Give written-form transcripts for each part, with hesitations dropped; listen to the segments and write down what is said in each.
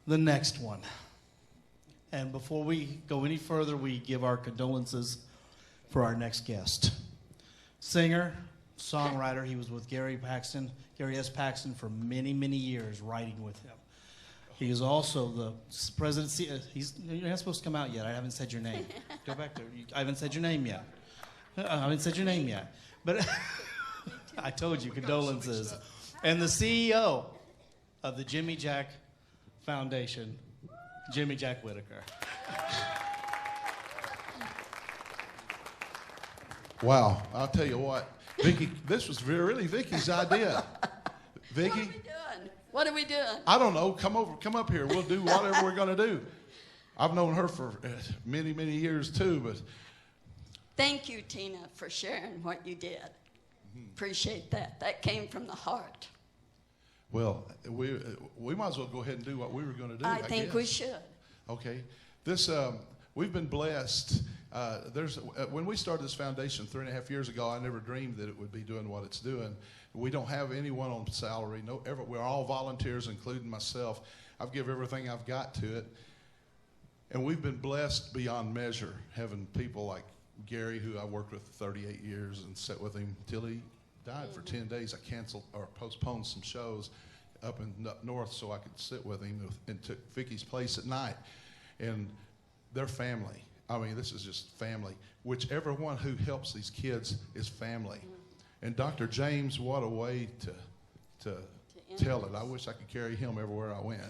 the next one. And before we go any further, we give our condolences for our next guest. Singer, songwriter, he was with Gary S. Paxton for many, many years, writing with him. He is also the president. You're not supposed to come out yet. I haven't said your name. Go back there. I haven't said your name yet. But I told you, condolences. And the CEO of the Jimmy Jack Foundation, Jimmy Jack Whitaker. Wow, I'll tell you what, Vicki, this was really Vicki's idea. Vicki? What are we doing? I don't know. Come up here. We'll do whatever we're going to do. I've known her for many, many years too, but. Thank you, Tina, for sharing what you did. Appreciate that. That came from the heart. Well, we might as well go ahead and do what we were going to do. I think guess. we should. Okay. We've been blessed. When we started this foundation 3.5 years ago, I never dreamed that it would be doing what it's doing. We don't have anyone on salary. We're all volunteers, including myself. I've given everything I've got to it. And we've been blessed beyond measure, having people like Gary, who I worked with 38 years and sat with him till he died for 10 days. I canceled or postponed some shows up north so I could sit with him and took Vicki's place at night. And their family. I mean, this is just family. Whichever one who helps these kids is family. And Dr. James, what a way to tell it. I wish I could carry him everywhere I went.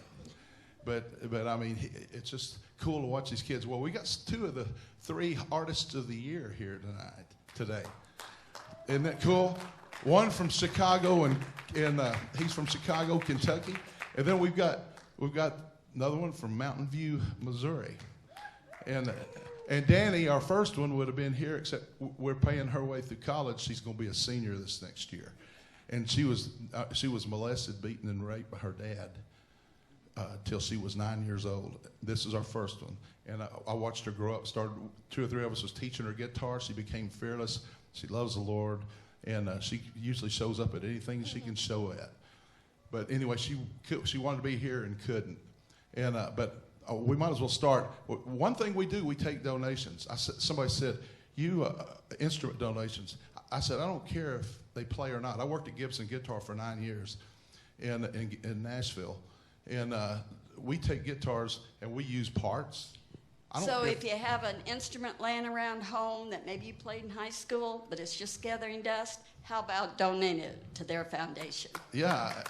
But I mean, it's just cool to watch these kids. Well, we got 2 of the 3 artists of the year here today. Isn't that cool? One from Chicago, and he's from Chicago, Kentucky. And then we've got another one from Mountain View, Missouri. And Danny, our first one, would have been here, except we're paying her way through college. She's going to be a senior this next year. And she was molested, beaten, and raped by her dad till she was 9 years old. This is our first one. And I watched her grow up. Started 2 or 3 of us was teaching her guitar. She became fearless. She loves the Lord. And she usually shows up at anything she can show at. But anyway, she wanted to be here and couldn't. And we might as well start. One thing we do, we take donations. Somebody said, instrument donations. I said, I don't care if they play or not. I worked at Gibson Guitar for 9 years in Nashville. And we take guitars and we use parts. So if you have an instrument laying around home that maybe you played in high school, but it's just gathering dust, how about donating it to their foundation? Yeah.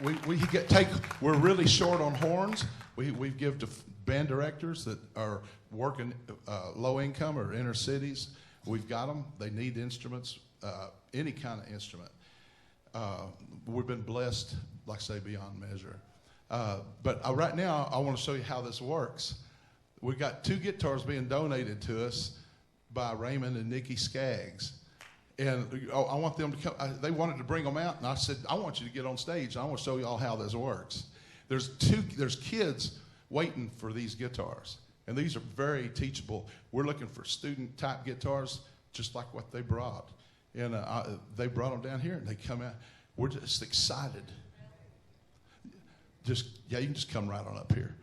We're really short on horns. We give to band directors that are working low income or inner cities. We've got them. They need instruments, any kind of instrument. We've been blessed, like I say, beyond measure. But right now, I want to show you how this works. We've got 2 guitars being donated to us by Raymond and Nikki Skaggs. And I want them to come. They wanted to bring them out, and I said, I want you to get on stage. I want to show you all how this works. There's kids waiting for these guitars, and these are very teachable. We're looking for student-type guitars, just like what they brought. And they brought them down here, and they come out. We're just excited. You can just come right on up here.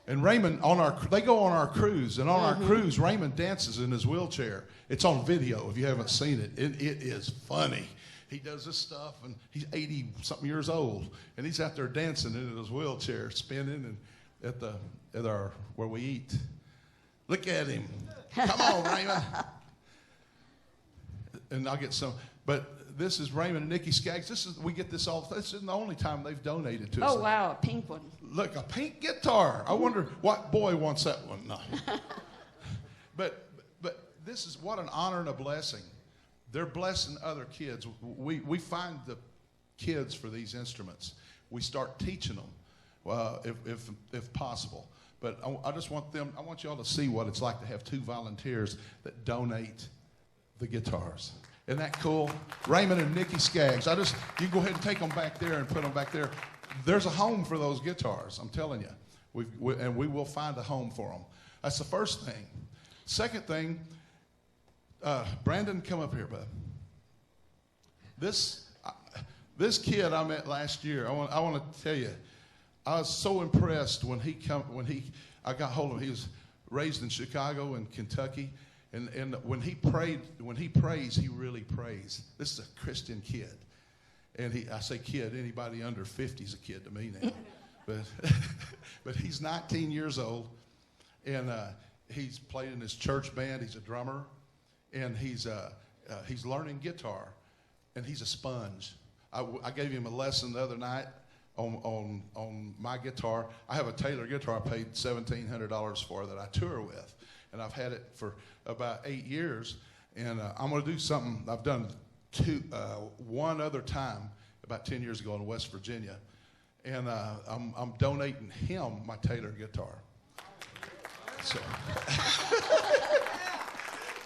And Raymond, they go on our cruise, and on our cruise, Raymond dances in his wheelchair. It's on video if you haven't seen it. It is funny. He does this stuff, and he's 80-something years old, and he's out there dancing in his wheelchair, spinning, and where we eat. Look at him. Come on, Raymond. And I'll get some. But this is Raymond and Nikki Skaggs. We get this all. This isn't the only time they've donated to us. Oh, wow, a pink one. Look, a pink guitar. I wonder what boy wants that one. No. But this is what an honor and a blessing. They're blessing other kids. We find the kids for these instruments. We start teaching them, if possible. But I just want I want you all to see what it's like to have 2 volunteers that donate the guitars. Isn't that cool? Raymond and Nikki Skaggs. You can go ahead and take them back there and put them back there. There's a home for those guitars, I'm telling you. And we will find a home for them. That's the first thing. Second thing, Brandon, come up here, bud. This kid I met last year, I want to tell you, I was so impressed when I got hold of him. He was raised in Chicago and Kentucky, and when he prays, he really prays. This is a Christian kid, and I say kid, anybody under 50 is a kid to me now, but he's 19 years old, and he's played in his church band. He's a drummer, and he's learning guitar, and he's a sponge. I gave him a lesson the other night on my guitar. I have a Taylor guitar I paid $1,700 for that I tour with, and I've had it for about 8 years. And I'm going to do something I've done one other time about 10 years ago in West Virginia, and I'm donating him my Taylor guitar. So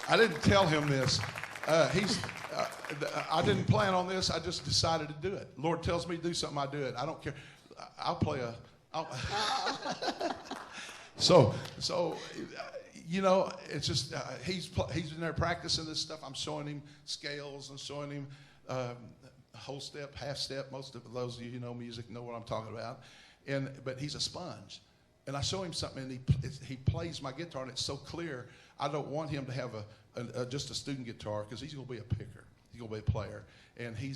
I didn't tell him this. I didn't plan on this. I just decided to do it. Lord tells me to do something, I do it. I don't care. I'll play So you know, it's just he's in there practicing this stuff. I'm showing him scales and showing him whole step, half step. Most of those of you who know music know what I'm talking about. But he's a sponge. And I show him something, and he plays my guitar, and it's so clear. I don't want him to have just a student guitar, because he's going to be a picker. He's going to be a player, and he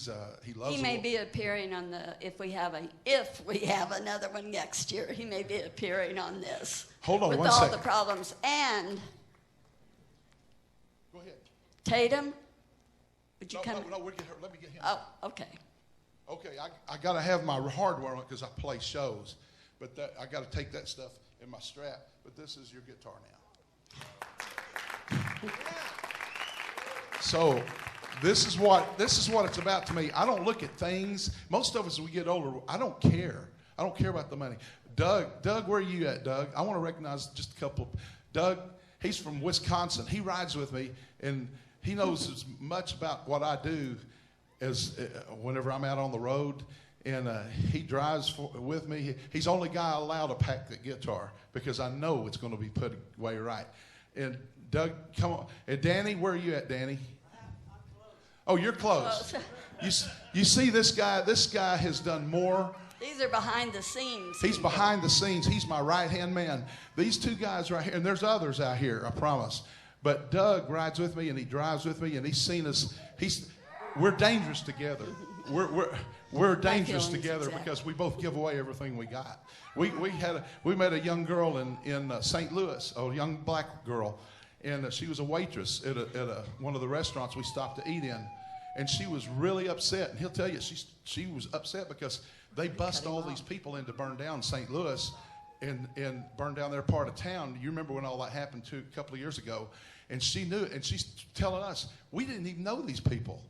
loves. He may be appearing on if we have another one next year. He may be appearing on this. Hold on with one all second. the problems. And go ahead. Tatum, would you come? No, let me get him. Oh, okay. Okay, I got to have my hardware on it because I play shows, but I got to take that stuff in my strap. But this is your guitar now. So this is what it's about to me. I don't look at things. Most of us, as we get older, I don't care. I don't care about the money. Doug, where are you at, Doug? I want to recognize just a couple. Doug, he's from Wisconsin. He rides with me, and he knows as much about what I do as whenever I'm out on the road. And he drives with me. He's the only guy allowed to pack the guitar because I know it's going to be put away right. And Doug, come on. And Danny, where are you at, Danny? I'm close. Oh, you're close. You see this guy? This guy has done more. These are behind the scenes. He's behind the scenes. He's my right-hand man. These two guys right here, and there's others out here, I promise. But Doug rides with me, and he drives with me, and he's seen us. We're dangerous together. We're dangerous together exactly. because we both give away everything we got. We met a young girl in St. Louis, a young black girl, and she was a waitress at one of the restaurants we stopped to eat in, and she was really upset. And he'll tell you she was upset because they bust all these people in to burn down St. Louis and burn down their part of town. You remember when all that happened a couple of years ago, and she knew it, and she's telling us we didn't even know these people.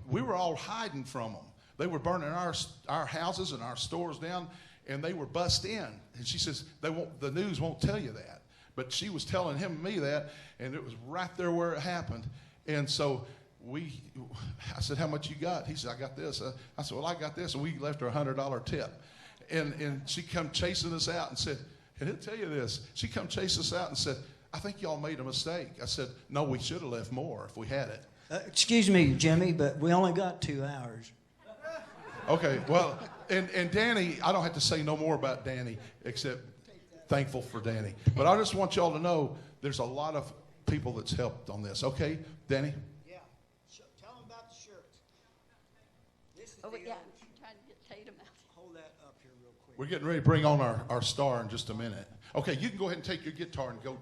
We were all hiding from them. They were burning our houses and our stores down, and they were bust in. And she says the news won't tell you that, but she was telling him and me that, and it was right there where it happened. And so I said, how much you got? He said, I got this. I said, well, I got this, and we left her a $100 tip. And she come chasing us out and said, and he'll tell you this. She come chase us out and said, I think y'all made a mistake. I said, no, we should have left more if we had it. Excuse me, Jimmy, but we only got 2 hours. Okay, well, and Danny, I don't have to say no more about Danny except thankful for Danny. But I just want y'all to know there's a lot of people that's helped on this. Okay, Danny? Yeah. Tell them about the shirts. This is Oh, yeah, I'm trying to get Tatum out. Hold that up here real quick. We're getting ready to bring on our star in just a minute. Okay, you can go ahead and take your guitar and go.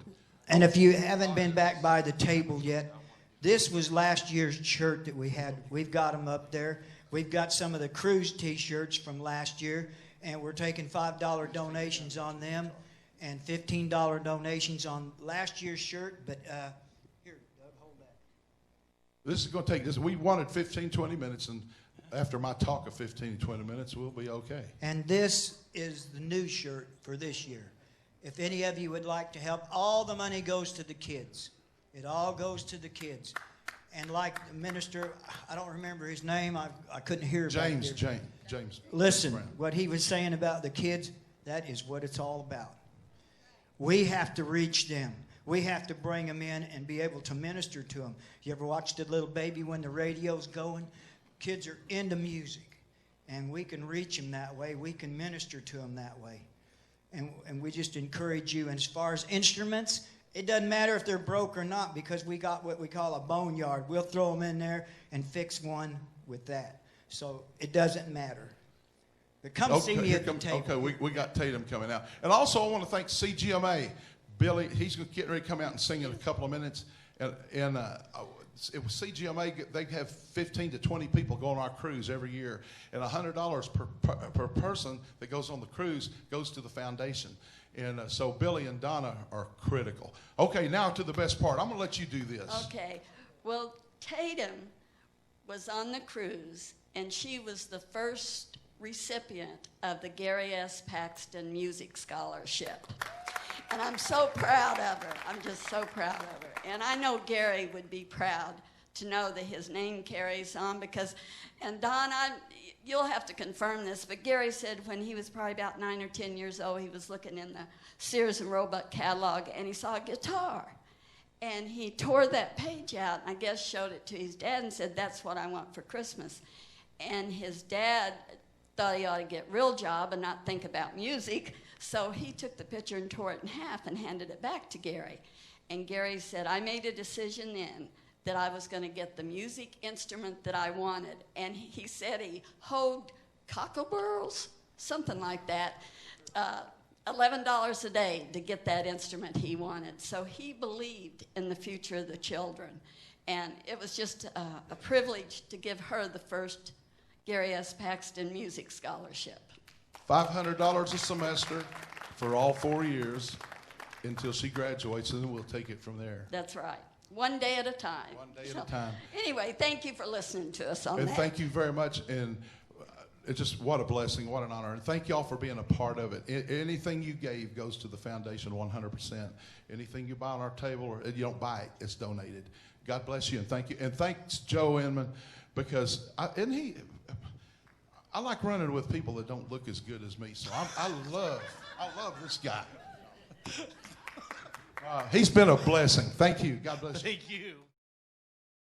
And if you haven't been back by the table yet, this was last year's shirt that we had. We've got them up there. We've got some of the cruise T-shirts from last year, and we're taking $5 donations on them and $15 donations on last year's shirt. But here, Doug, hold that. This is going to take this. We wanted 15, 20 minutes, and after my talk of 15, 20 minutes, we'll be okay. And this is the new shirt for this year. If any of you would like to help, all the money goes to the kids. It all goes to the kids. And like the minister, I don't remember his name. I couldn't hear James. Listen, Brown. what he was saying about the kids, that is what it's all about. We have to reach them. We have to bring them in and be able to minister to them. You ever watched a little baby when the radio's going? Kids are into music. and we can reach them that way. We can minister to them that way. And we just encourage you. And as far as instruments, it doesn't matter if they're broke or not, because we got what we call a boneyard. We'll throw them in there and fix one with that. So it doesn't matter. But come see me at the table. Okay, we got Tatum coming out. And also I want to thank CGMA. Billy, he's getting ready to come out and sing in a couple of minutes. And it was CGMA, they have 15 to 20 people go on our cruise every year. And $100 per person that goes on the cruise goes to the foundation. And so Billy and Donna are critical. Okay, now to the best part. I'm going to let you do this. Okay. Well, Tatum was on the cruise, and she was the first recipient of the Gary S. Paxton Music Scholarship. And I'm so proud of her. I'm just so proud of her. And I know Gary would be proud to know that his name carries on because, and Donna, you'll have to confirm this, but Gary said when he was probably about 9 or 10 years old, he was looking in the Sears and Roebuck catalog and he saw a guitar. And he tore that page out and I guess showed it to his dad and said, that's what I want for Christmas. And his dad thought he ought to get a real job and not think about music. So he took the picture and tore it in half and handed it back to Gary. And Gary said, I made a decision then that I was going to get the music instrument that I wanted. And he said he hoed cockleburs, something like that, $11 a day to get that instrument he wanted. So he believed in the future of the children. And it was just a privilege to give her the first Gary S. Paxton Music Scholarship. $500 a semester for all 4 years until she graduates, and then we'll take it from there. That's right. One day at a time. One day at a time. Anyway, thank you for listening to us on And that. thank you very much. And it's just what a blessing, what an honor. And thank y'all for being a part of it. Anything you gave goes to the foundation 100%. Anything you buy on our table, or you don't buy it, it's donated. God bless you and thank you. And thanks Joe Inman, because I like running with people that don't look as good as me. So I love this guy. He's been a blessing. Thank you. God bless you. Thank you.